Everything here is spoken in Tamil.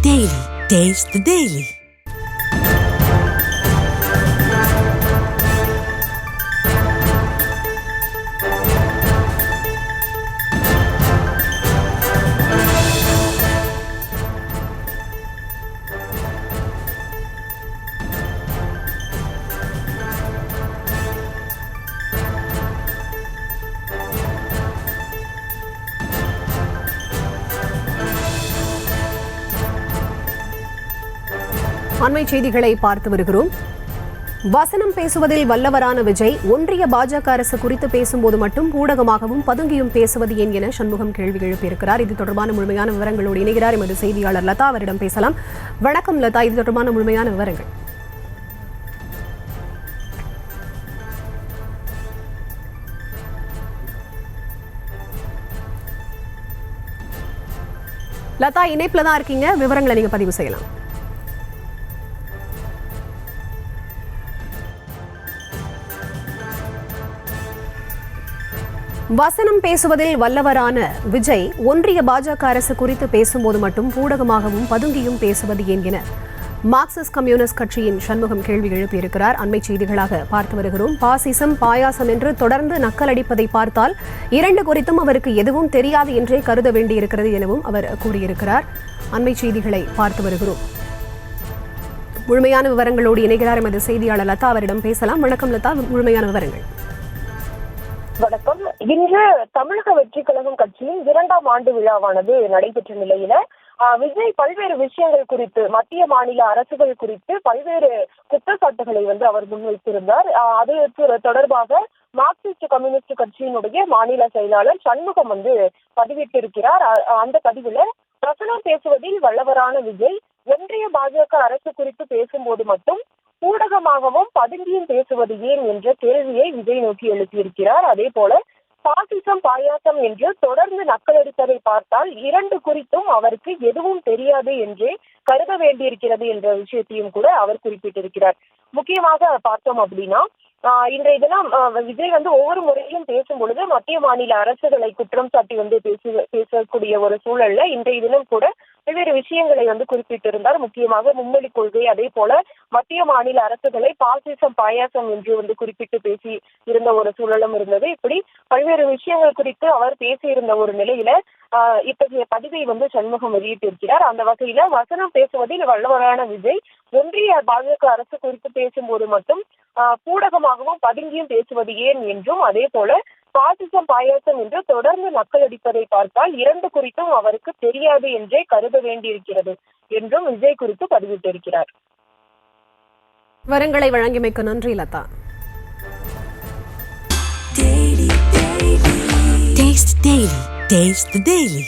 Daily. Taste the Daily. அண்மை செய்திகளை பார்த்து வருகிறோம். வசனம் பேசுவதில் வல்லவரான விஜய் ஒன்றிய பாஜக அரசு குறித்து பேசும்போது மட்டும் ஊடகமாகவும் பதுங்கியும் பேசுவது ஏன் என சண்முகம் கேள்வி எழுப்பியிருக்கிறார். இது தொடர்பான முழுமையான விவரங்களோடு இணைகிறார் எமது செய்தியாளர் லதா. அவரிடம் பேசலாம். வணக்கம் லதா, இது தொடர்பான முழுமையான விவரங்கள். லதா, இணைப்புல தான் இருக்கீங்க, விவரங்களை நீங்க பதிவு செய்யலாம். வசனம் பேசுவதில் வல்லவரான விஜய் ஒன்றிய பாஜக அரசு குறித்து பேசும்போது மட்டும் ஊடகமாகவும் பதுங்கியும் பேசுவது ஏன் என மார்க்சிஸ்ட் கம்யூனிஸ்ட் கட்சியின் சண்முகம் கேள்வி எழுப்பியிருக்கிறார். அண்மை செய்திகளாக பார்த்து வருகிறோம். பாசிசம் பாயாசம் என்று தொடர்ந்து நக்கலடிப்பதை பார்த்தால் இரண்டு குறித்தும் அவருக்கு எதுவும் தெரியாது என்றே கருத வேண்டியிருக்கிறது எனவும் அவர் கூறியிருக்கிறார். அண்மை செய்திகளை பார்த்து வருகிறோம். முழுமையான விவரங்களோடு இணைகிறார் எமது செய்தியாளர் லதா. அவரிடம் பேசலாம். வணக்கம் லதா, முழுமையான விவரங்கள். வணக்கம். இன்று தமிழக வெற்றி கழகம் கட்சியின் 2ஆம் ஆண்டு விழாவானது நடைபெற்ற நிலையில விஜய் பல்வேறு விஷயங்கள் குறித்து, மத்திய மாநில அரசுகள் குறித்து பல்வேறு குற்றச்சாட்டுகளை அவர் முன்வைத்திருந்தார். அது தொடர்பாக மார்க்சிஸ்ட் கம்யூனிஸ்ட் கட்சியினுடைய மாநில செயலாளர் சண்முகம் பதிவிட்டிருக்கிறார். அந்த பதிவுல வசனம் பேசுவதில் வல்லவரான விஜய் ஒன்றிய பாஜக அரசு குறித்து பேசும்போது மட்டும் ஊடகமாகவும் பதுங்கியும் பேசுவது ஏன் என்ற கேள்வியை விஜய் நோக்கி எழுப்பியிருக்கிறார். அதே போல பாசிசம் பாயாசம் என்று தொடர்ந்து நக்கலடிப்பதை பார்த்தால் இரண்டு குறித்தும் அவருக்கு எதுவும் தெரியாது என்றே கருத வேண்டியிருக்கிறது என்ற விஷயத்தையும் கூட அவர் குறிப்பிட்டிருக்கிறார். முக்கியமாக பார்த்தோம் அப்படின்னா, இன்றைய தினம் விஜய் ஒவ்வொரு முறையும் பேசும் பொழுது மத்திய மாநில அரசுகளை குற்றம் சாட்டி பேசக்கூடிய ஒரு சூழல்ல இன்றைய தினம் கூட பல்வேறு விஷயங்களை குறிப்பிட்டிருந்தார். முக்கியமாக மும்மொழி கொள்கை, அதே போல மத்திய மாநில அரசுகளை பாசிசம் பாயாசம் என்று குறிப்பிட்டு பேசி இருந்த ஒரு சூழலும் இருந்தது. இப்படி பல்வேறு விஷயங்கள் குறித்து அவர் பேசியிருந்த ஒரு நிலையில இத்தகைய பதிவை சண்முகம் வெளியிட்டிருக்கிறார். அந்த வகையில வசனம் பேசுவதில் வல்லவரான விஜய் ஒன்றிய பாஜக அரசு குறித்து பேசும்போது மட்டும் ஊடகமாகவும் பதுங்கியும் பேசுவது ஏன் என்றும், அதே போல பாசிசம் பாயாசம் என்று தொடர்ந்து நக்கலடிப்பதை பார்த்தால் இரண்டு குறித்தும் அவருக்கு தெரியாது என்றே கருத வேண்டியிருக்கிறது என்றும் விஜய் குறித்து பதிவிட்டிருக்கிறார். விவரங்களை வழங்கியமைக்கு நன்றி லதா. Taste the Daily.